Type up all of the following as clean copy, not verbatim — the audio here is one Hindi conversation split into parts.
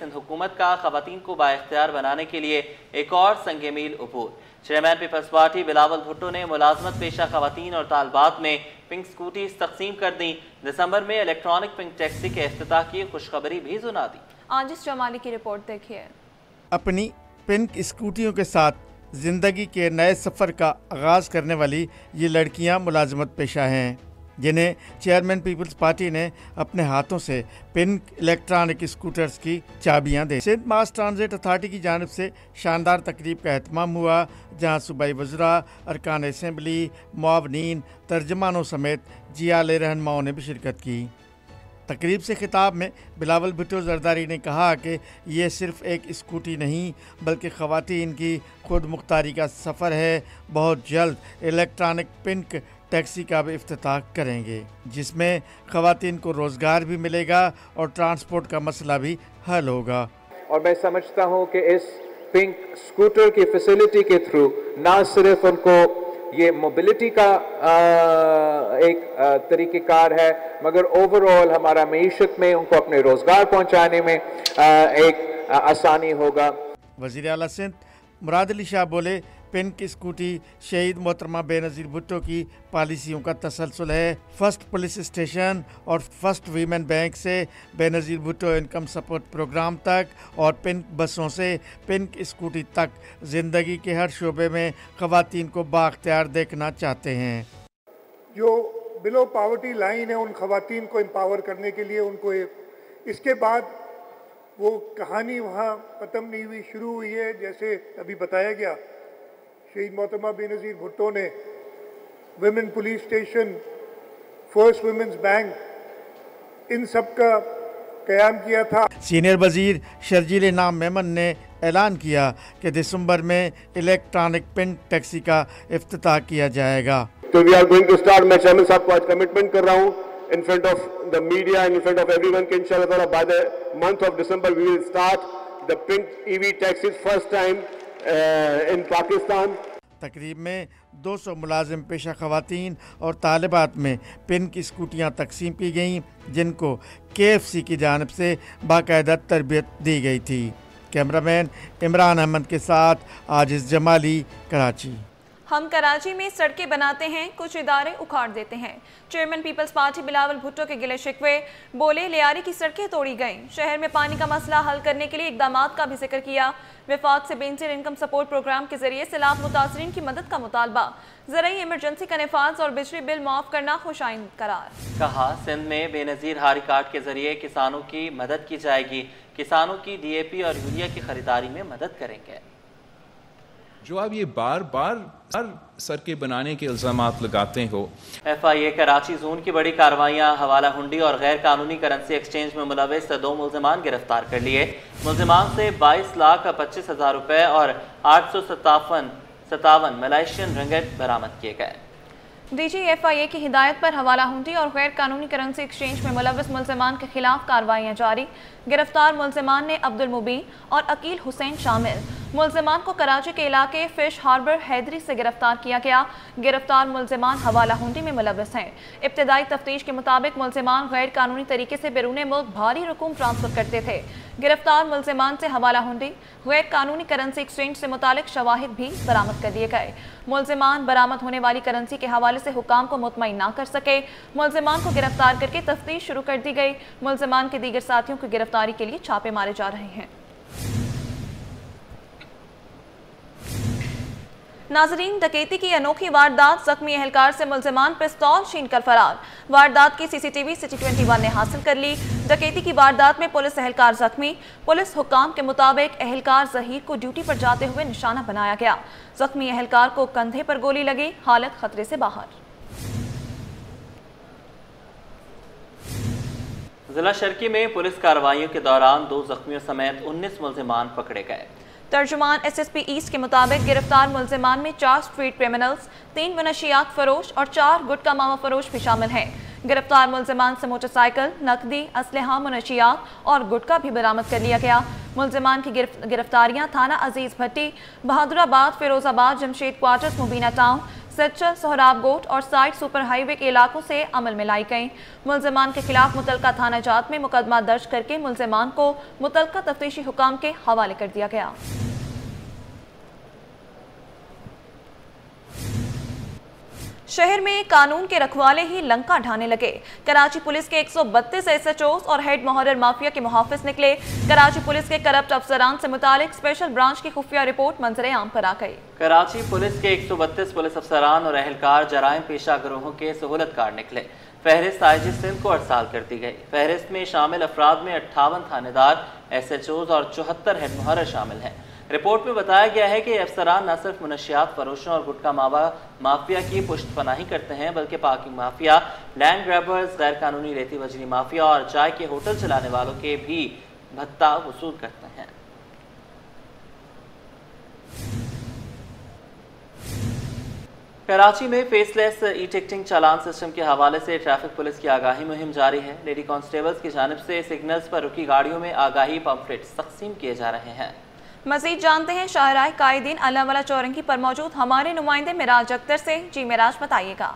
सिंध हुकूमत का खवातीन को बाइख्तियार बनाने के लिए एक और संग मील अबूर। Chairman Peoples Party Bilawal Bhutto ने मुलाजमत पेशा खवातीन और तालबात में पिंक स्कूटीज तकसीम कर दी। दिसंबर में इलेक्ट्रॉनिक पिंक टैक्सी के इफ्तिताह की खुशखबरी भी सुना दी। आजिज जमाली की रिपोर्ट देखिए। अपनी पिंक स्कूटियों के साथ जिंदगी के नए सफ़र का आगाज़ करने वाली ये लड़कियां मुलाजमत पेशा हैं, जिन्हें चेयरमैन पीपल्स पार्टी ने अपने हाथों से पिंक इलेक्ट्रॉनिक स्कूटर्स की चाबियां दी। सिंध मास ट्रांजिट अथॉरिटी की जानिब से शानदार तकरीब का एहतमाम हुआ, जहां सूबाई वज़रा, अरकान असम्बली, मुआवनीन, तर्जमानों समेत जियाले रहनुमाओं ने भी शिरकत की। तकरीब से खिताब में बिलावल भुट्टो जरदारी ने कहा कि ये सिर्फ़ एक स्कूटी नहीं बल्कि ख़वातीन की खुद मुख्तारी का सफ़र है। बहुत जल्द इलेक्ट्रॉनिक पिंक टैक्सी का भी इफ्तिताह करेंगे, जिसमें ख़वातीन को रोज़गार भी मिलेगा और ट्रांसपोर्ट का मसला भी हल होगा। और मैं समझता हूँ कि इस पिंक स्कूटर की फैसिलिटी के थ्रू ना सिर्फ उनको ये मोबिलिटी का एक तरीक़ेकार है, मगर ओवरऑल हमारा मईशत में उनको अपने रोज़गार पहुँचाने में एक आसानी होगा। वज़ीर आला सिंध मुराद अली शाह बोले, पिंक स्कूटी शहीद मोहतरमा बेनज़ीर भुट्टो की पॉलिसियों का तसलसल है। फर्स्ट पुलिस स्टेशन और फर्स्ट वीमेन बैंक से Benazir Bhutto income support programme तक और पिंक बसों से पिंक स्कूटी तक ज़िंदगी के हर शोबे में ख़वातीन को बाख्तियार देखना चाहते हैं। जो बिलो पावर्टी लाइन है, उन ख़वातीन को एम्पावर करने के लिए उनको इसके बाद वो कहानी वहाँ ख़त्म नहीं हुई, शुरू हुई है। जैसे अभी बताया गया, शहीद मोहतरमा बेनज़ीर भुट्टो ने women police station, first women's bank, इन सब का क़याम किया था। सीनियर वज़ीर शर्जील नाम मेमन ने ऐलान किया कि दिसंबर में इलेक्ट्रॉनिक पिंक टैक्सी का इफ्तिताह किया जाएगा। तो we are going to start, मैं चेयरमैन साहब को आज कमिटमेंट कर रहा हूँ in front of the media and in front of everyone कि इंशाल्लाह by the month of December we will start the pink EV taxis first time in Pakistan। तकरीब में 200 मुलाजिम पेशा ख़वातीन और तालिबात में पिंक स्कूटियाँ तकसीम की गईं, जिनको KFC की जानिब से बाकायदा तरबियत दी गई थी। कैमरामैन इमरान अहमद के साथ आजिज जमाली, कराची। हम कराची में सड़कें बनाते हैं, कुछ इदारे उखाड़ देते हैं। Chairman Peoples Party Bilawal Bhutto के गिले शिकवे, बोले लियारी की सड़कें तोड़ी गईं। शहर में पानी का मसला हल करने के लिए इकदामात का भी जिक्र किया। विफाक से बेनजीर इनकम सपोर्ट प्रोग्राम के जरिए सैलाब मुतासरीन की मदद का मुतालबा। ज़राई इमरजेंसी का नफाज और बिजली बिल माफ करना खुशाइन करार। कहा, सिंध में बेनज़ीर हारी कार्ड के जरिए किसानों की मदद की जाएगी। किसानों की DAP और यूरिया की खरीदारी में मदद करेंगे। जो आप ये बार बार सड़कें बनाने के इल्ज़ामात लगाते हो। FIA कराची जोन की बड़ी कार्रवाइयाँ, हवाला हुंडी और गैर कानूनी करेंसी एक्सचेंज में मुलविस 2 मुल्ज़िमान गिरफ्तार कर लिए। मुल्ज़िमान से 22,25,000 रुपये और 857 मलेशियन रिंगिट बरामद किए गए। DG FIA की हिदायत पर हवाला हुंडी और गैर कानूनी करेंसी एक्सचेंज में मुलविस मुल्ज़िमान के खिलाफ कार्रवाइयाँ जारी। गिरफ्तार मुल्ज़िमान ने अब्दुल मुबीन और अकील हुसैन शामिल। मुल्ज़िमान को कराची के इलाके फिश हार्बर हैदरी से गिरफ्तार किया गया। गिरफ्तार मुल्ज़िमान हवाला हुंडी में मुलविस हैं। इब्तदाई तफ्तीश के मुताबिक मुल्ज़िमान गैर कानूनी तरीके से बैरून मुल्क भारी रकूम ट्रांसफर करते थे। गिरफ्तार मुल्ज़िमान से हवाला हुंडी, गैर कानूनी करेंसी एक्सचेंज से मुतालिक शवाहिद भी बरामद कर लिए गए। मुल्ज़िमान बरामद होने वाली करेंसी के हवाले से हुकाम को मुतमईन ना कर सके। मुल्ज़िमान को गिरफ्तार करके तफ्तीश शुरू कर दी गई। मुल्ज़िमान के दीगर साथियों की गिरफ्तारी के लिए छापे मारे जा रहे हैं। नाजरीन, डकैती की अनोखी वारदात, जख्मी एहलकार से मुल्ज़िमान पिस्तौल छीन कर फरार। वारदात की CCTV City 21 ने हासिल कर ली। डकैती की वारदात में पुलिस एहलकार जख्मी। पुलिस हुकाम के मुताबिक एहलकार जहीर को ड्यूटी पर जाते हुए निशाना बनाया गया। जख्मी एहलकार को कंधे पर गोली लगी, हालत खतरे से बाहर। जिला शर्की में पुलिस कार्रवाइयों के दौरान 2 जख्मियों समेत 19 मुल्ज़िमान पकड़े गए। तर्जुमान SSP ईस्ट के मुताबिक गिरफ्तार मुल्ज़िमान में 4 स्ट्रीट क्रिमिनल्स, 3 मनशियात फरोश और 4 गुटका मावा फरोश भी शामिल हैं। गिरफ्तार मुल्ज़िमान से मोटरसाइकिल, नकदी, असलहा, मनशियात और गुटका भी बरामद कर लिया गया। मुल्ज़िमान की गिरफ्तारियां थाना अजीज भट्टी, बहादुराबाद, फिरोजाबाद, जमशेद क्वार्टर्स, मुबीना टाउन, सच्चल, सोहराबगोट और साइड सुपर हाईवे के इलाकों से अमल में लाई गई। मुल्जिमान के खिलाफ मुतलका थाना जात में मुकदमा दर्ज करके मुल्जिमान को मुतलका तफ्तीशी हुकाम के हवाले कर दिया गया। शहर में कानून के रखवाले ही लंका ढाने लगे। कराची पुलिस के 132 SHOs और हेड मुहर्रिर माफिया के मुहाफिज निकले। कराची पुलिस के करप्ट अफसरान से मुतालिक स्पेशल ब्रांच की खुफिया रिपोर्ट मंजर आम पर आ गई। कराची पुलिस के 132 पुलिस अफसरान और अहलकार जराइम पेशा गिरोहों के सहूलतकार निकले। फहरिस्त IG सिंध को अरसाल कर दी गई। फहरिस्त में शामिल अफराद में 58 थानेदार, SHOs और 74 हेड मुहर्रिर शामिल हैं। रिपोर्ट में बताया गया है कि अफसरान न सिर्फ मुनशियात फरोशों और गुटखा माफिया की पुष्टपनाही करते हैं, बल्कि पार्किंग माफिया, लैंड ग्रैबर्स, गैर कानूनी रेती बजरी माफिया और चाय के होटल चलाने वालों के भी भत्ता वसूल करते हैं। कराची में फेसलेस ई-टिकटिंग चालान सिस्टम के हवाले से ट्रैफिक पुलिस की आगाही मुहिम जारी है। लेडी कांस्टेबल्स की जानिब से सिग्नल्स पर रुकी गाड़ियों में आगाही पम्फलेट्स तकसीम किए जा रहे हैं। मजीद जानते हैं शाहराह कायदीन अल्लाहवाला चौरंगी पर मौजूद हमारे नुमाइंदे मिराज अख्तर से। जी मिराज, बताइएगा।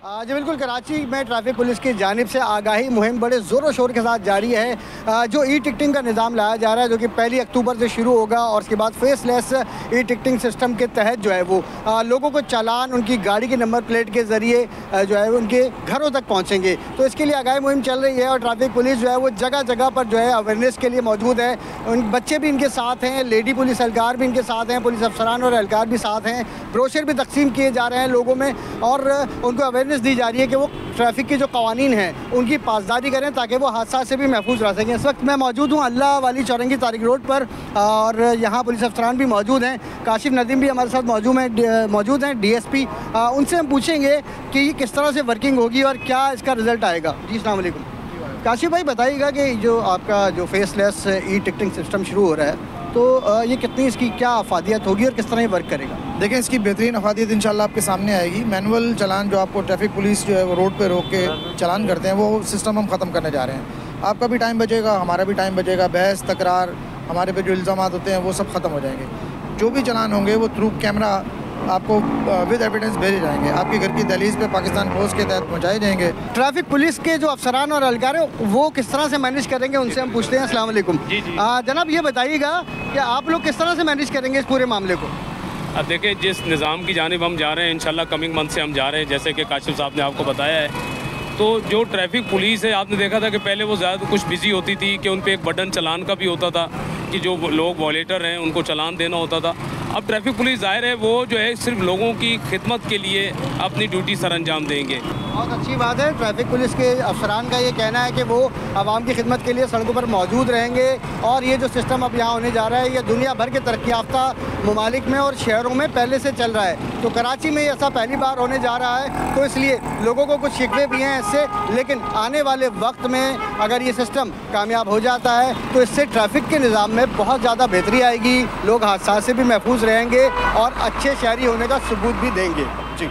जी बिल्कुल, कराची में ट्रैफिक पुलिस की जानिब से आगाही मुहिम बड़े ज़ोर शोर के साथ जारी है। जो ई-टिकटिंग का निज़ाम लाया जा रहा है, जो कि 1 अक्टूबर से शुरू होगा और उसके बाद फेसलेस ई-टिकटिंग सिस्टम के तहत जो है वो लोगों को चालान उनकी गाड़ी के नंबर प्लेट के ज़रिए जो है उनके घरों तक पहुँचेंगे। तो इसके लिए आगाही मुहिम चल रही है और ट्रैफिक पुलिस जो है वो जगह जगह पर जो है अवेयरनेस के लिए मौजूद है। उन बच्चे भी इनके साथ हैं, लेडी पुलिस एहलकार भी इनके साथ हैं, पुलिस अफसरान और एहलकार भी साथ हैं। ब्रोशर भी तकसीम किए जा रहे हैं लोगों में और उनको अवेयरनेस दी जा रही है कि वो ट्रैफिक के जो कवानीन हैं उनकी पासदारी करें ताकि वो हादसा से भी महफूज रह सकें। इस वक्त मैं मौजूद हूँ अल्लाह वाली चौरंगी तारिक रोड पर और यहाँ पुलिस अफसरान भी मौजूद हैं। काशिफ नदीम भी हमारे साथ मौजूद हैं DSP। उनसे हम पूछेंगे कि ये किस तरह से वर्किंग होगी और क्या इसका रिजल्ट आएगा। जी अस्सलाम वालेकुम। काशिफ भाई, बताइएगा कि जो आपका जो फेसलेस ई-टिकटिंग सिस्टम शुरू हो रहा है तो ये कितनी इसकी क्या अफादियत होगी और किस तरह ये वर्क करेगा? देखें, इसकी बेहतरीन अफादियत इंशाल्लाह आपके सामने आएगी। मैनुअल चालान जो आपको ट्रैफिक पुलिस जो है वो रोड पे रोक के चालान करते हैं, वो सिस्टम हम ख़त्म करने जा रहे हैं। आपका भी टाइम बचेगा, हमारा भी टाइम बचेगा। बहस तकरार, हमारे पे जो इल्ज़ाम होते हैं वो सब ख़त्म हो जाएंगे। जो भी चालान होंगे वो थ्रू कैमरा आपको विद एविडेंस भेजे जाएंगे, आपके घर की दहलीज पे पाकिस्तान पोस्ट के तहत पहुँचाए जाएंगे। ट्रैफिक पुलिस के जो अफसरान और एहलकार हैं वो किस तरह से मैनेज करेंगे, उनसे हम पूछते हैं। अस्सलाम वालेकुम। जनाब, ये बताइएगा कि आप लोग किस तरह से मैनेज करेंगे इस पूरे मामले को? अब देखिए, जिस निज़ाम की जानिब हम जा रहे हैं इंशाल्लाह कमिंग मंथ से हम जा रहे हैं, जैसे कि काशिफ साहब ने आपको बताया है। तो जो ट्रैफिक पुलिस है, आपने देखा था कि पहले वो ज़्यादा कुछ बिजी होती थी कि उन पे एक बटन चालान का भी होता था कि जो लोग वॉलेटर हैं उनको चालान देना होता था। अब ट्रैफिक पुलिस ज़ाहिर है वो जो है सिर्फ लोगों की खिदमत के लिए अपनी ड्यूटी सर अंजाम देंगे। बहुत अच्छी बात है। ट्रैफिक पुलिस के अफसरान का ये कहना है कि वो आवाम की खिदमत के लिए सड़कों पर मौजूद रहेंगे और ये जो सिस्टम अब यहाँ होने जा रहा है ये दुनिया भर के तरक्की याफ्ता ममालिक में और शहरों में पहले से चल रहा है। तो कराची में ऐसा पहली बार होने जा रहा है, तो इसलिए लोगों को कुछ शिकवे भी हैं इससे, लेकिन आने वाले वक्त में अगर ये सिस्टम कामयाब हो जाता है तो इससे ट्रैफिक के निज़ाम में बहुत ज़्यादा बेहतरी आएगी। लोग हादसा से भी महफूज रहेंगे और अच्छे शहरी होने का सबूत भी देंगे। जी।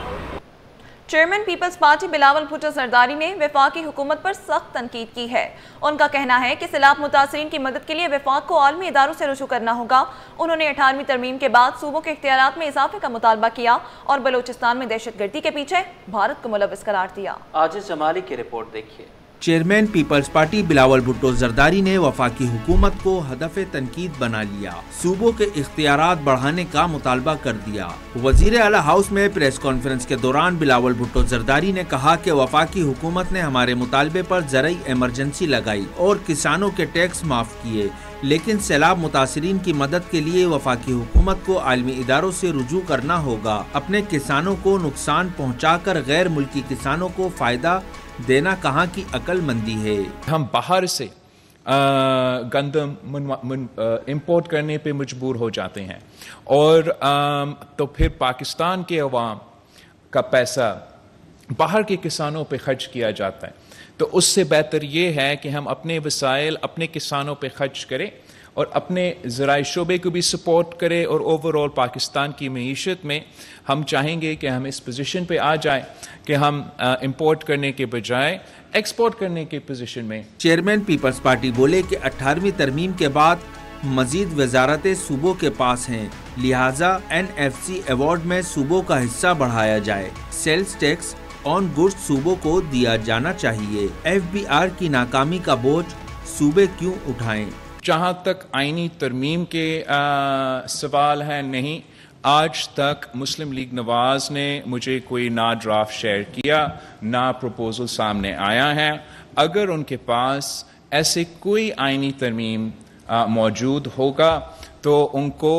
Chairman Peoples Party Bilawal Bhutto Zardari ने वफाकी हुकूमत पर सख्त तनकीद की है। उनका कहना है कि सैलाब मुतासरीन की मदद के लिए वफाक को आलमी इदारों से रुजू करना होगा। उन्होंने 18वीं तरमीम के बाद सूबों के इख्तियारात में इजाफे का मुतालबा किया और बलोचिस्तान में दहशतगर्दी के पीछे भारत को मुलव्विस करार दिया। आजिज जमाली की रिपोर्ट देखिए। Chairman Peoples Party Bilawal Bhutto Zardari ने वफाकी हुकूमत को हदफ तनकीद बना लिया, सूबों के इख्तियारात बढ़ाने का मुतालबा कर दिया। वजीर आला हाउस में प्रेस कॉन्फ्रेंस के दौरान बिलावल भुट्टो जरदारी ने कहा कि वफाकी हुकूमत ने हमारे मुतालबे पर ज़रई इमरजेंसी लगाई और किसानों के टैक्स माफ किए, लेकिन सैलाब मुतासरीन की मदद के लिए वफाकी हुकूमत को आलमी इदारों से रुजू करना होगा। अपने किसानों को नुकसान पहुँचाकर गैर मुल्की किसानों को फायदा देना कहाँ की अक्लमंदी है। हम बाहर से गंदम इंपोर्ट करने पे मजबूर हो जाते हैं और तो फिर पाकिस्तान के अवाम का पैसा बाहर के किसानों पे खर्च किया जाता है। तो उससे बेहतर ये है कि हम अपने वसाइल अपने किसानों पे खर्च करें और अपने ज़राई शोबे को भी सपोर्ट करें और ओवरऑल पाकिस्तान की मईशत में हम चाहेंगे कि हम इस पोजीशन पे आ जाए कि हम इंपोर्ट करने के बजाय एक्सपोर्ट करने के पोजीशन में। चेयरमैन पीपल्स पार्टी बोले कि 18वीं तरमीम के बाद मजीद वजारतें सूबों के पास हैं, लिहाजा NFC अवार्ड में सूबों का हिस्सा बढ़ाया जाए। सेल्स टैक्स ऑन गुड्स सूबों को दिया जाना चाहिए। FBR की नाकामी का बोझ सूबे क्यों उठाएं? जहाँ तक आईनी तरमीम के सवाल है, नहीं, आज तक मुस्लिम लीग नवाज ने मुझे कोई ना ड्राफ्ट शेयर किया, ना प्रपोजल सामने आया है। अगर उनके पास ऐसे कोई आईनी तरमीम मौजूद होगा तो उनको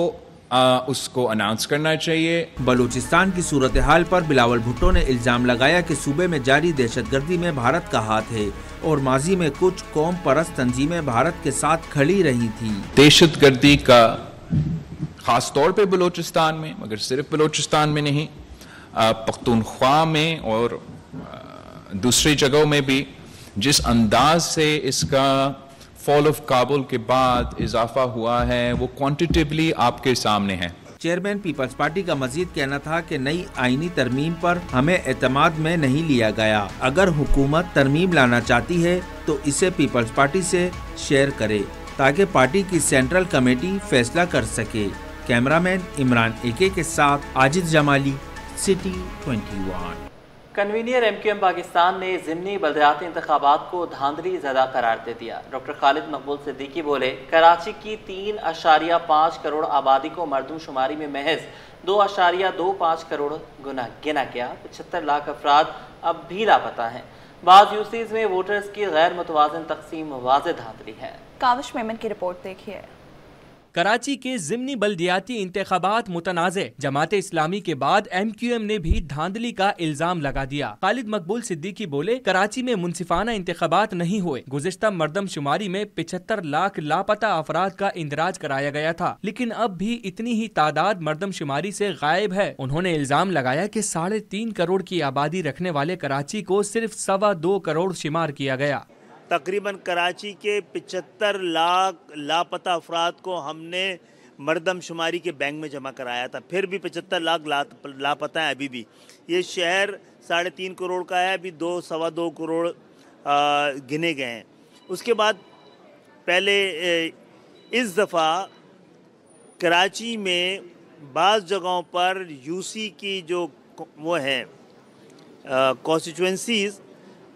उसको अनाउंस करना चाहिए। बलूचिस्तान की सूरत हाल पर बिलावल भुट्टो ने इल्जाम लगाया कि सूबे में जारी दहशतगर्दी में भारत का हाथ है और माजी में कुछ कौम परस्त तंजीमें भारत के साथ खड़ी रही थी। दहशतगर्दी का खास तौर पे बलूचिस्तान में, मगर सिर्फ बलूचिस्तान में नहीं, पख्तूनख्वा में और दूसरी जगहों में भी जिस अंदाज से इसका फॉल ऑफ काबुल के बाद इजाफा हुआ है वो क्वांटिटेटिवली आपके सामने है। चेयरमैन पीपल्स पार्टी का मजीद कहना था कि नई आईनी तरमीम पर हमें एतमाद में नहीं लिया गया। अगर हुकूमत तरमीम लाना चाहती है तो इसे पीपल्स पार्टी से शेयर करे ताकि पार्टी की सेंट्रल कमेटी फैसला कर सके। कैमरामैन इमरान AK के साथ Ajid Jamali, City 21। Convener MQM Pakistan ने ज़िमनी बल्दियाती इंतखाबात को धांधली ज़दा करार दे दिया। डॉक्टर खालिद मकबूल सिद्दीकी बोले, कराची की 3.5 करोड़ आबादी को मरदमशुमारी में महज 2.25 करोड़ गिना गया। 75 लाख अफराद अब भी लापता हैं। बाज़ यूसीज़ में वोटर्स की गैर मुतवाज़िन तकसीम वाज़ेह धांधली है। काविश मेमन की रिपोर्ट देखिए। कराची के ज़िमनी बल्दियाती इंतखाबात मुतनाज़े, जमात इस्लामी के बाद MQM ने भी धांधली का इल्जाम लगा दिया। खालिद मकबूल सिद्दीकी बोले, कराची में मुनसिफाना इंतखाबात नहीं हुए। गुज़िश्ता मरदमशुमारी में 75 लाख लापता अफराद का इंदराज कराया गया था, लेकिन अब भी इतनी ही तादाद मरदमशुमारी से गायब है। उन्होंने इल्जाम लगाया कि 3.5 करोड़ की आबादी रखने वाले कराची को सिर्फ 2.25 करोड़ शुमार किया गया। तकरीबन कराची के 75 लाख लापता अफराद को हमने मरदमशुमारी के बैंक में जमा कराया था, फिर भी 75 लाख लापता हैं। अभी भी ये शहर 3.5 करोड़ का है, अभी 2-2.25 करोड़ गिने गए हैं। उसके बाद पहले इस दफ़ा कराची में बाज़ जगहों पर यूसी की जो वो हैं कॉन्स्टिट्यूंसीज़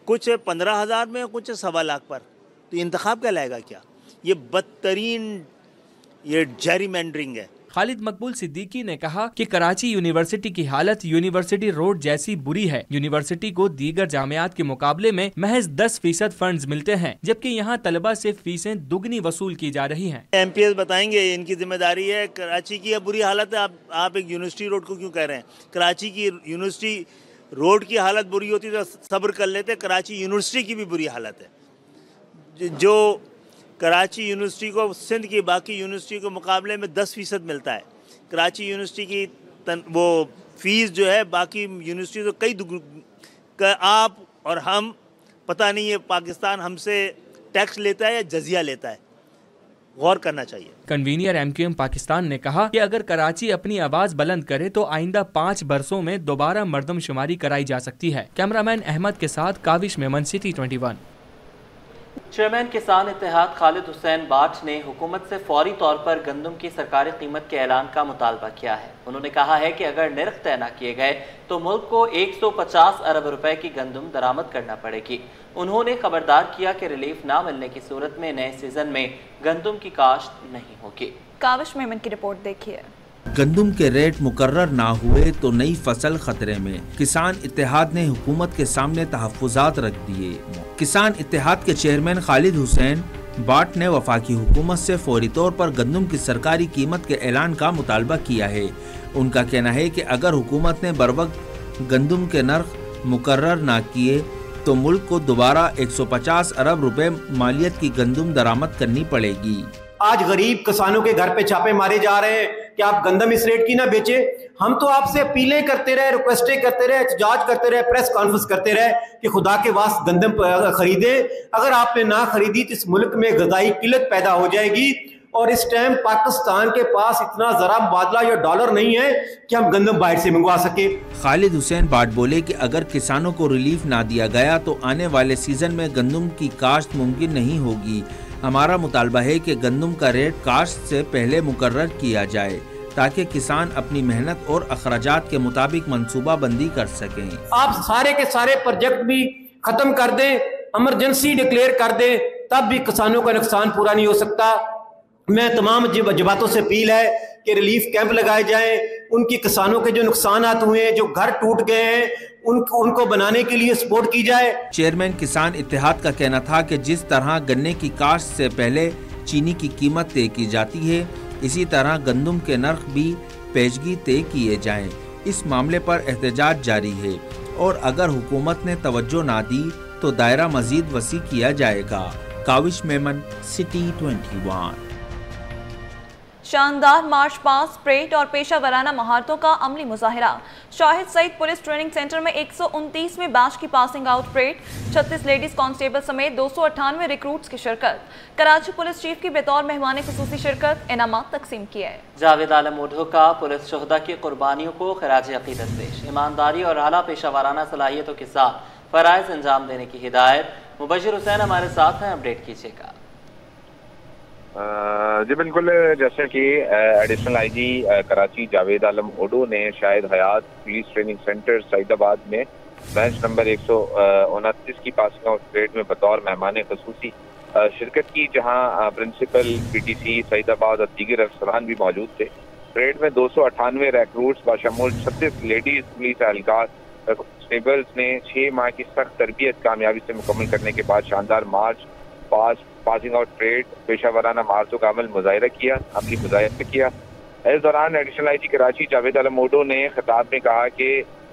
कुछ 15,000 में, कुछ 1.25 लाख पर, तो इंतखाब क्या लाएगा? क्या ये बदतरीन ये जेरीमैंडरिंग है। खालिद मकबूल सिद्दीकी ने कहा कि कराची यूनिवर्सिटी की हालत यूनिवर्सिटी रोड जैसी बुरी है। यूनिवर्सिटी को दीगर जामियात के मुकाबले में महज 10% फंड्स मिलते हैं, जबकि यहाँ तलबा से फीसें दुगनी वसूल की जा रही हैं। MPS बताएंगे, इनकी जिम्मेदारी है। कराची की बुरी हालत है, आप एक यूनिवर्सिटी रोड को क्यों कह रहे हैं? कराची की यूनिवर्सिटी रोड की हालत बुरी होती तो सब्र कर लेते। कराची यूनिवर्सिटी की भी बुरी हालत है। जो कराची यूनिवर्सिटी को सिंध की बाकी यूनिवर्सिटी के मुकाबले में 10% मिलता है। कराची यूनिवर्सिटी की वो फीस जो है बाकी यूनिवर्सिटी तो कई आप और हम पता नहीं है पाकिस्तान हमसे टैक्स लेता है या जजिया लेता है, गौर करना चाहिए। कन्वीनियर MQM पाकिस्तान ने कहा कि अगर कराची अपनी आवाज बुलंद करे तो आइंदा 5 बरसों में दोबारा मरदमशुमारी कराई जा सकती है। कैमरामैन अहमद के साथ काविश मेमन, सिटी 21। चेयरमैन किसान इत्तेहाद खालिद हुसैन बाट ने हुकूमत से फौरी तौर पर गंदम की सरकारी कीमत के ऐलान का मुतालबा किया है। उन्होंने कहा है कि अगर निर्ख तय न किए गए तो मुल्क को 150 अरब रुपए की गंदम दरामद करना पड़ेगी। उन्होंने खबरदार किया कि रिलीफ ना मिलने की सूरत में नए सीजन में गंदम की काश्त नहीं होगी। काविश मेमन की रिपोर्ट देखिए। गंदम के रेट मुकर्रर ना हुए तो नई फसल खतरे में। किसान इत्तेहाद ने हुकूमत के सामने तहफ़्फ़ुज़ात रख दिए। किसान इत्तेहाद के चेयरमैन खालिद हुसैन बाट ने वफाकी हुकूमत से फौरी तौर पर गंदम की सरकारी कीमत के ऐलान का मुतालबा किया है। उनका कहना है कि अगर हुकूमत ने बरवक्त गंदम के नर्ख मुकर्रर ना किए तो मुल्क को दोबारा 150 अरब रुपए मालियत की गंदम दरामद करनी पड़ेगी। आज गरीब किसानों के घर पे छापे मारे जा रहे हैं कि आप गंदम इस रेट की ना बेचे। हम तो आपसे अपीलें करते रहे, रिक्वेस्टें करते रहे, एहतजाज करते रहे, प्रेस कॉन्फ्रेंस करते रहे कि खुदा के वास्ते गंदम खरीदे। अगर आपने ना खरीदी तो इस मुल्क में ग़िज़ाई किल्लत पैदा हो जाएगी। और इस टाइम पाकिस्तान के पास इतना ज़रा मुबादला या डॉलर नहीं है कि हम गंदम बाहर से मंगवा सके। खालिद हुसैन बाट बोले कि अगर किसानों को रिलीफ ना दिया गया तो आने वाले सीजन में गंदम की काश्त मुमकिन नहीं होगी। हमारा मुतालबा है कि गंदम का रेट काश्त से पहले मुकर्रर किया जाए। ताकि किसान अपनी मेहनत और अखराजात के मुताबिक मंसूबाबंदी कर सकें। आप सारे के सारे प्रोजेक्ट भी खत्म कर दें, इमरजेंसी डिक्लेयर कर दें, तब भी किसानों का नुकसान पूरा नहीं हो सकता। मैं तमाम जमातों से अपील है कि रिलीफ कैंप लगाए जाएं, उनकी किसानों के जो नुकसान हुए हैं, जो घर टूट गए हैं, उनको बनाने के लिए सपोर्ट की जाए। चेयरमैन किसान इत्तेहाद का कहना था कि जिस तरह गन्ने की काश्त से पहले चीनी की कीमत तय की जाती है, इसी तरह गंदम के नर्ख भी पेशगी तय किए जाएं। इस मामले पर एहतजाज जारी है और अगर हुकूमत ने तवज्जो ना दी तो दायरा मजीद वसी किया जाएगा। काविश मेमन, सिटी 21। शानदार मार्च पास्ट, परेड और पेशा वराना महारतों का अमली मुजाहिरा। Shahid Saeed police training centre में 129वें बैच की passing out parade, 36 ladies constable समेत 298 रिक्रूट्स की शिरकत। कराची पुलिस चीफ की बतौर मेहमान खुसूसी शिरकत, इनामात तकसीम किए। जावेद आलम ओढो का पुलिस शोहदा की कुर्बानियों को खराज अकीदत पेश, ईमानदारी और आला पेशा वराना सलाहियतों के साथ फराइज अंजाम देने की हिदायत। मुबशिर हुसैन हमारे साथ हैं, अपडेट कीजिएगा। जी बिल्कुल, जैसे कि एडिशनल आईजी कराची जावेद आलम ओडो ने शाहिद हयात पुलिस ट्रेनिंग सेंटर सईदाबाद में बैच नंबर 129 की पासिंग आउट परेड में बतौर मेहमान खुसूसी शिरकत की, जहां प्रिंसिपल पीटीसी सईदाबाद और दीगर अफसरान भी मौजूद थे। परेड में 298 रिक्रूट्स बाशमूल 36 लेडीज पुलिस एहलकार कांस्टेबल्स ने 6 माह की सख्त तरबियत कामयाबी से मुकम्मल करने के बाद शानदार मार्च पासिंग आउट परेड पेशा वराना महारतों का अमली मुजाहिरा किया। इस दौरान एडिशनल आईजी कराची जावेद आलम ओडो ने खिताब में कहा कि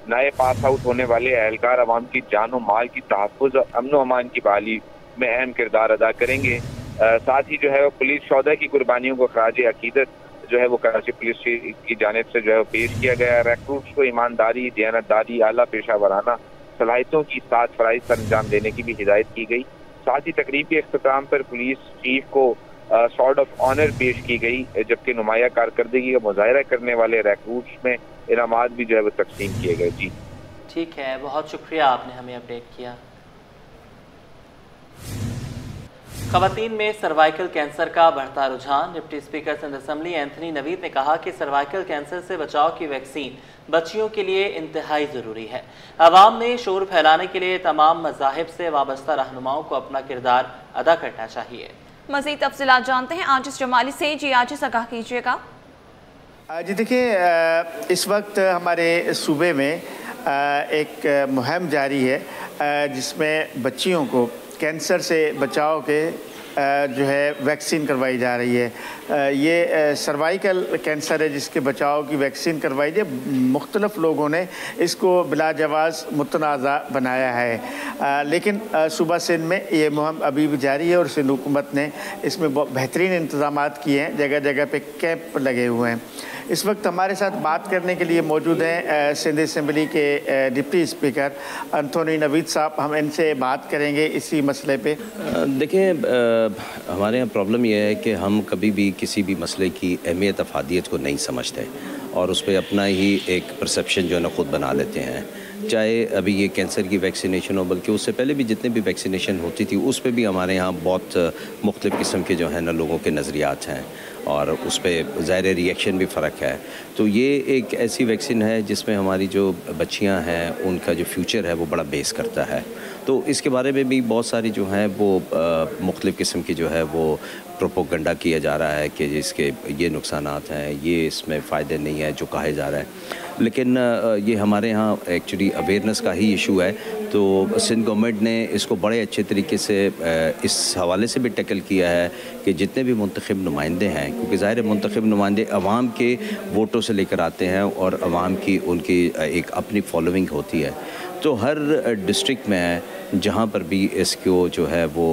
नए पास आउट होने वाले एहलकार अवाम की जान और माल की तहफ़्फ़ुज़ और अमन व अमान की बहाली में अहम किरदार अदा करेंगे। साथ ही जो है वो पुलिस शोहदा की कुर्बानियों को खराज अकीदत जो है वो कराची पुलिस की जानिब से जो है वो पेश किया गया। रिक्रूट्स को ईमानदारी, दयानतदारी, आला पेशा वराना सलाहियतों की साथ फराइज पर अंजाम देने की भी हिदायत की गई। साथ ही तकरीब के इख्तिताम पर पुलिस चीफ को सॉर्ड ऑफ ऑनर पेश की गई, जबकि नुमाया कारकर्दगी का मुजाहिरा करने वाले रिक्रूट्स में इनामात भी जो है वो तकसीम किए गए। जी ठीक है, बहुत शुक्रिया, आपने हमें अपडेट किया। खवातीन में सर्वाइकल कैंसर का बढ़ता रुझान। Deputy speaker Sindh assembly Anthony Naveed ने कहा कि सर्वाइकल कैंसर से बचाव की वैक्सीन बच्चियों के लिए इंतहाई ज़रूरी है। अवाम ने शोर फैलाने के लिए तमाम मज़ाहिब से वाबस्ता रहनुमाओं को अपना किरदार अदा करना चाहिए। मज़ीद तफसीलात जानते हैं आजिज़ जमाली से। जी आजिज़, आगाह कीजिएगा। जी देखिए, इस वक्त हमारे सूबे में एक मुहिम जारी है जिसमें बच्चियों को कैंसर से बचाव के जो है वैक्सीन करवाई जा रही है। ये सर्वाइकल कैंसर है जिसके बचाव की वैक्सीन करवाई जाए। मुख्तलिफ लोगों ने इसको बिलाजवाज़ मुतनाज़ा बनाया है, लेकिन सूबा सिंध में ये मुहिम अभी भी जारी है और सिंध हुकूमत ने इसमें बेहतरीन इंतज़ाम किए हैं। जगह जगह पे कैंप लगे हुए हैं। इस वक्त हमारे साथ बात करने के लिए मौजूद हैं सिंध असेंबली के डिप्टी स्पीकर एंथनी नवीद साहब। हम इनसे बात करेंगे इसी मसले पे। देखिए, हमारे यहाँ प्रॉब्लम यह है कि हम कभी भी किसी भी मसले की अहमियत अफादियत को नहीं समझते और उस पर अपना ही एक परसेप्शन जो है ना ख़ुद बना लेते हैं। चाहे अभी ये कैंसर की वैक्सीनेशन हो, बल्कि उससे पहले भी जितने भी वैक्सीनेशन होती थी उस पर भी हमारे यहाँ बहुत मुख्तलिफ़ किस्म के जो है ना लोगों के नज़रियात हैं और उस पर ज़ाहिर रिएक्शन भी फ़र्क है। तो ये एक ऐसी वैक्सीन है जिसमें हमारी जो बच्चियां हैं उनका जो फ्यूचर है वो बड़ा बेस करता है। तो इसके बारे में भी बहुत सारी जो है वो मुख्तलिफ़ किस्म की जो है वो प्रोपोगंडा किया जा रहा है कि इसके ये नुकसानात हैं, ये इसमें फ़ायदे नहीं है जो कहा जा रहा है। लेकिन ये हमारे यहाँ एक्चुअली अवेयरनेस का ही इशू है। तो सिंध गवर्नमेंट ने इसको बड़े अच्छे तरीके से इस हवाले से भी टैकल किया है कि जितने भी मुंतखब नुमाइंदे हैं, क्योंकि ज़ाहिर मुंतखब नुमाइंदे अवाम के वोटों से लेकर आते हैं और अवाम की उनकी एक अपनी फॉलोइंग होती है। तो हर डिस्ट्रिक्ट में जहाँ पर भी इसको जो है वो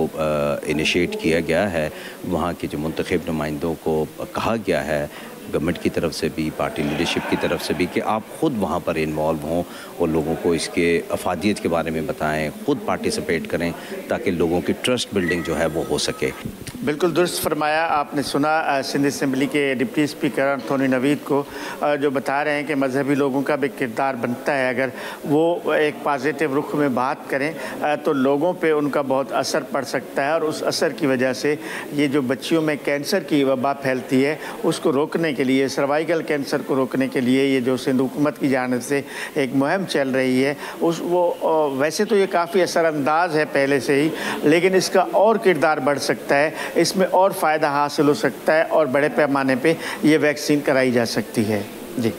इनिशिएट किया गया है, वहाँ के जो मुंतखब नुमाइंदों को कहा गया है गवर्नमेंट की तरफ से भी, पार्टी लीडरशिप की तरफ से भी, कि आप ख़ुद वहाँ पर इन्वॉल्व हों और लोगों को इसके अफादियत के बारे में बताएं, ख़ुद पार्टिसिपेट करें ताकि लोगों की ट्रस्ट बिल्डिंग जो है वो हो सके। बिल्कुल दुरुस्त फरमाया आपने। सुना सिंध असेंबली के डिप्टी स्पीकर एंथनी नवीद को जो बता रहे हैं कि मजहबी लोगों का भी किरदार बनता है अगर वो एक पॉजिटिव रुख में बात करें तो लोगों पे उनका बहुत असर पड़ सकता है और उस असर की वजह से ये जो बच्चियों में कैंसर की वबा फैलती है उसको रोकने के लिए, सर्वाइकल कैंसर को रोकने के लिए ये जो सिंध हुकूमत की जानिब से एक मुहिम चल रही है वैसे तो ये काफ़ी असरअंदाज है पहले से ही, लेकिन इसका और किरदार बढ़ सकता है, इसमें और फ़ायदा हासिल हो सकता है और बड़े पैमाने पे ये वैक्सीन कराई जा सकती है। जी।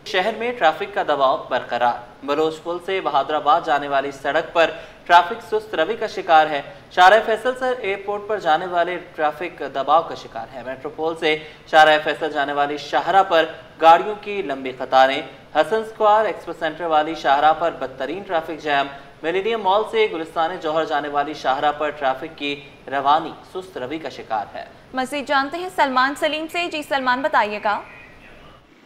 शहर में ट्रैफिक का दबाव बरकरार। बलोच पुल से बहादुराबाद जाने वाली सड़क पर ट्रैफिक सुस्त रवि का शिकार है। शाहराह फैसल से एयरपोर्ट पर जाने वाले ट्रैफिक दबाव का शिकार है। मेट्रोपोल से शाहराह फैसल जाने वाली शाहराह पर गाड़ियों की लंबी कतारें। हसन स्क्वायर एक्सप्रेस सेंटर वाली शाहराह पर बदतरीन ट्रैफिक जैम। मिलेनियम मॉल से गुलिस्तान जौहर जाने वाली शाहराह पर ट्रैफिक की रवानी सुस्त रवि का शिकार है। मज़ीद जानते हैं सलमान सलीम से। जी सलमान, बताइएगा।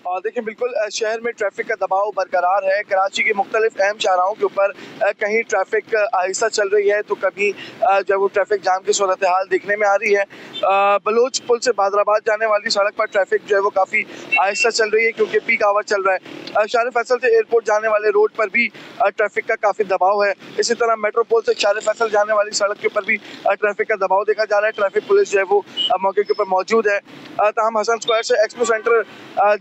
देखिए, बिल्कुल शहर में ट्रैफिक का दबाव बरकरार है। कराची के मुख्तलिफ अहम शाहराहों के ऊपर कहीं ट्रैफिक आहिस्ता चल रही है तो कभी जब वो ट्रैफिक जाम की सूरत हाल देखने में आ रही है। बलोच पुल से बहादुराबाद जाने वाली सड़क पर ट्रैफिक जो है वो काफ़ी आहिस्ता चल रही है क्योंकि पीक आवर चल रहा है। शाहराह फैसल से एयरपोर्ट जाने वाले रोड पर भी ट्रैफिक का काफ़ी दबाव है। इसी तरह मेट्रोपोल से शाहराह फैसल जाने वाली सड़क के ऊपर भी ट्रैफिक का दबाव देखा जा रहा है। ट्रैफिक पुलिस जो है वो मौके के ऊपर मौजूद है। तमाम हसन स्क्वायर से एक्सपो सेंटर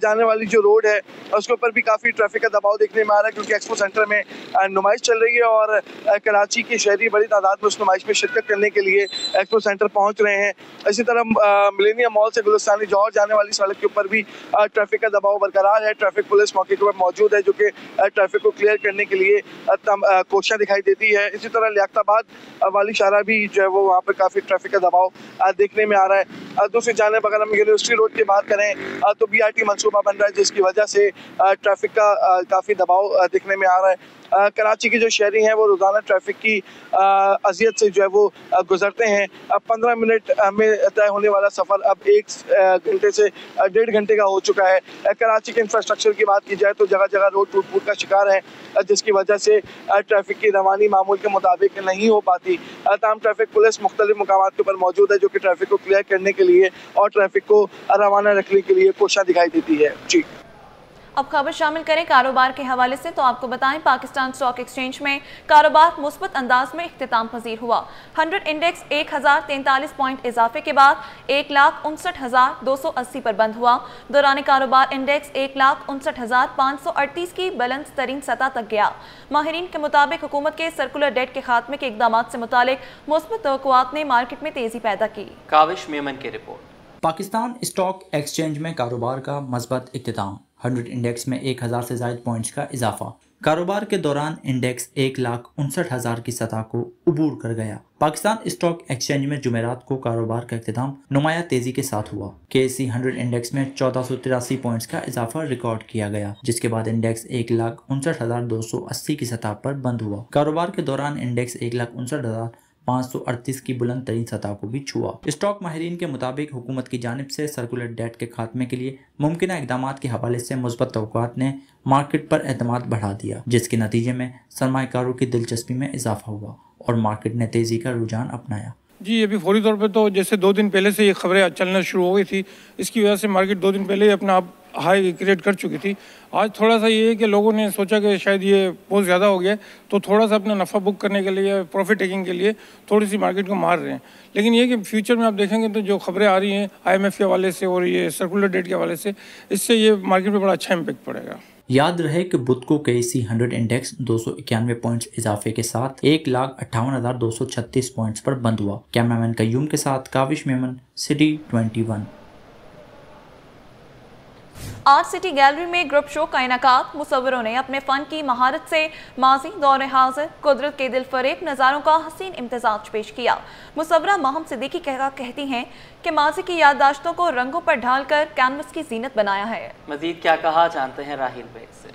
जाने वाली जो रोड है उसके ऊपर भी काफ़ी ट्रैफिक का दबाव देखने में आ रहा है क्योंकि एक्सपो सेंटर में नुमाइश चल रही है और कराची के शहरी बड़ी तादाद में उस नुमाइश में शिरकत करने के लिए एक्सपो सेंटर पहुंच रहे हैं। इसी तरह मिलेनियम मॉल से गुलिस्तान जौहर जाने वाली सड़क के ऊपर भी ट्रैफिक का दबाव बरकरार है। ट्रैफिक पुलिस मौके के ऊपर मौजूद है जो कि ट्रैफिक को क्लियर करने के लिए कोशिशें दिखाई देती है। इसी तरह लियाकताबाद वाली शाहराह भी जो है वो वहाँ पर काफ़ी ट्रैफिक का दबाव देखने में आ रहा है। दूसरी जानिब अगर हम यूनिवर्सिटी रोड की बात करें तो BRT मंसूबा बन रहा है जिसकी वजह से ट्रैफिक का काफ़ी दबाव देखने में आ रहा है। कराची के जो शहरी हैं वो रोज़ाना ट्रैफिक की अजियत से जो है वो गुजरते हैं। अब 15 मिनट में तय होने वाला सफ़र अब 1 घंटे से 1.5 घंटे का हो चुका है। कराची के इंफ्रास्ट्रक्चर की बात की जाए तो जगह जगह रोड टूट फूट का शिकार है जिसकी वजह से ट्रैफिक की रवानी मामूल के मुताबिक नहीं हो पाती। तमाम ट्रैफिक पुलिस मुख्तलिफ मुकामात के ऊपर मौजूद है जो कि ट्रैफिक को क्लियर करने के लिए और ट्रैफिक को रवाना रखने के लिए कोशिश दिखाई देती है। जी। अब खबर शामिल करें कारोबार के हवाले से तो आपको बताएं पाकिस्तान स्टॉक एक्सचेंज में कारोबार मुस्बत अंदाज में इख्तिताम पजीर हुआ। 100 इंडेक्स 1043 पॉइंट इजाफे के बाद 1,59,280 पर बंद हुआ। दौरान कारोबार इंडेक्स 1,59,538 की बुलंद तरीन सतह तक गया। माहिरीन के मुताबिक हुकूमत के सर्कुलर डेट के खात्मे के इकदाम से मुतालिक मुस्बत तवक्कुआत ने मार्केट में तेजी पैदा की। काविश मेमन की रिपोर्ट। पाकिस्तान स्टॉक एक्सचेंज में कारोबार का मस्बत इख्तिताम। 100 इंडेक्स में 1000 से ज़ायद पॉइंट्स का इजाफा। कारोबार के दौरान इंडेक्स 1,59,000 की सतह को उबूर कर गया। पाकिस्तान स्टॉक एक्सचेंज में जुमेरात को कारोबार का इख्तिताम नुमाया तेजी के साथ हुआ। KSE 100 इंडेक्स में 1483 पॉइंट्स का इजाफा रिकॉर्ड किया गया जिसके बाद इंडेक्स 1,59,280 की सतह पर बंद हुआ। कारोबार के दौरान इंडेक्स 1,59,538 की बुलंद तरीन सतह को भी छुआ। स्टॉक माहिरीन के मुताबिक हुकूमत की जानिब से सर्कुलर डेट के खात्मे के लिए मुमकिन इकदामात के हवाले से मुस्बत तवक्कुआत ने मार्केट पर एतमाद बढ़ा दिया जिसके नतीजे में सरमायाकारों की दिलचस्पी में इजाफा हुआ और मार्केट ने तेजी का रुझान अपनाया। जी, अभी फौरी तौर पे तो जैसे 2 दिन पहले से ये खबरें चलना शुरू हो गई थी, इसकी वजह से मार्केट 2 दिन पहले ही अपना आप हाई क्रिएट कर चुकी थी। आज थोड़ा सा ये है कि लोगों ने सोचा कि शायद ये बहुत ज़्यादा हो गया तो थोड़ा सा अपना नफ़ा बुक करने के लिए, प्रॉफिट टेकिंग के लिए थोड़ी सी मार्केट को मार रहे हैं। लेकिन ये कि फ्यूचर में आप देखेंगे तो जो खबरें आ रही हैं IMF के हवाले से और ये सर्कुलर डेट के हवाले से, इससे ये मार्केट पर बड़ा अच्छा इम्पैक्ट पड़ेगा। याद रहे कि बुध को KSE 100 इंडेक्स 291 पॉइंट्स इजाफे के साथ 1,58,236 पॉइंट्स पर बंद हुआ। कैमरामैन कयूम के साथ Kavish Memon, City 21। Art City Gallery में ग्रुप शो का इनाकात। मुसव्विरों ने अपने फ़न की महारत से माजी, दौर हाजिर, कुदरत के दिल फरेब नज़ारों का हसीन इम्तिजाज पेश किया। मुसव्विरा माहम सिद्दीकी कहती हैं कि माजी की याददाश्तों को रंगों पर ढालकर कैनवस की जीनत बनाया है। मजीद क्या कहा जानते हैं राहिल बेग से।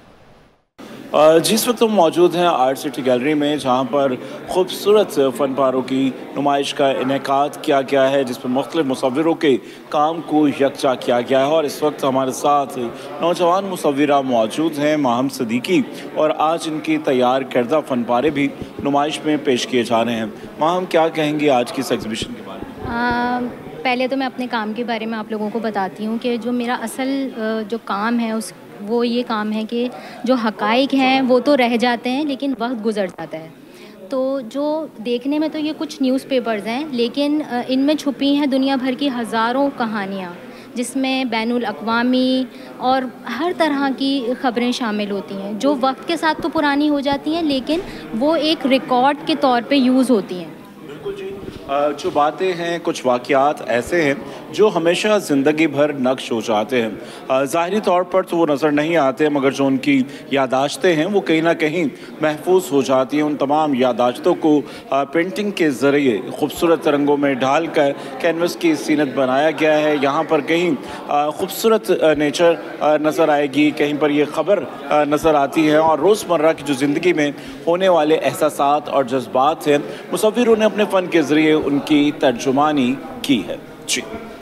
जिस वक्त हम मौजूद हैं आर्ट सिटी गैलरी में जहाँ पर खूबसूरत फ़नपारों की नुमाइश का इनेकाद किया गया है जिसमें मुख्तलिफ मुसव्विरों के काम को यकजा किया गया है और इस वक्त हमारे साथ नौजवान मुसव्विरा मौजूद हैं माहम सिद्दीकी और आज इनकी तैयार करदा फ़नपारे भी नुमाइश में पेश किए जा रहे हैं। माहम, क्या कहेंगी आज की इस एग्ज़िबिशन के बारे में? पहले तो मैं अपने काम के बारे में आप लोगों को बताती हूँ कि जो मेरा असल जो काम है वो ये काम है कि जो हक़ाइक़ हैं वो तो रह जाते हैं लेकिन वक्त गुज़र जाता है। तो जो देखने में तो ये कुछ न्यूज़पेपर्स हैं, लेकिन इनमें छुपी हैं दुनिया भर की हज़ारों कहानियाँ, जिसमें बैनुल अक़वामी और हर तरह की ख़बरें शामिल होती हैं, जो वक्त के साथ तो पुरानी हो जाती हैं लेकिन वो एक रिकॉर्ड के तौर पे यूज़ होती हैं। जो बातें हैं, कुछ वाक़यात ऐसे हैं जो हमेशा ज़िंदगी भर नक्श हो जाते हैं। ज़ाहिरी तौर पर तो वो नज़र नहीं आते, मगर जो उनकी यादाश्तें हैं वो कहीं ना कहीं महफूज हो जाती हैं। उन तमाम यादाश्तों को पेंटिंग के ज़रिए खूबसूरत रंगों में ढाल कर कैनवस की सीनत बनाया गया है। यहाँ पर कहीं खूबसूरत नेचर नज़र आएगी, कहीं पर ये ख़बर नज़र आती है, और रोज़मर्रा की जो ज़िंदगी में होने वाले एहसासात और जज्बात हैं, मुसव्विरों ने अपने फ़न के ज़रिए उनकी तर्जुमानी की है। जी।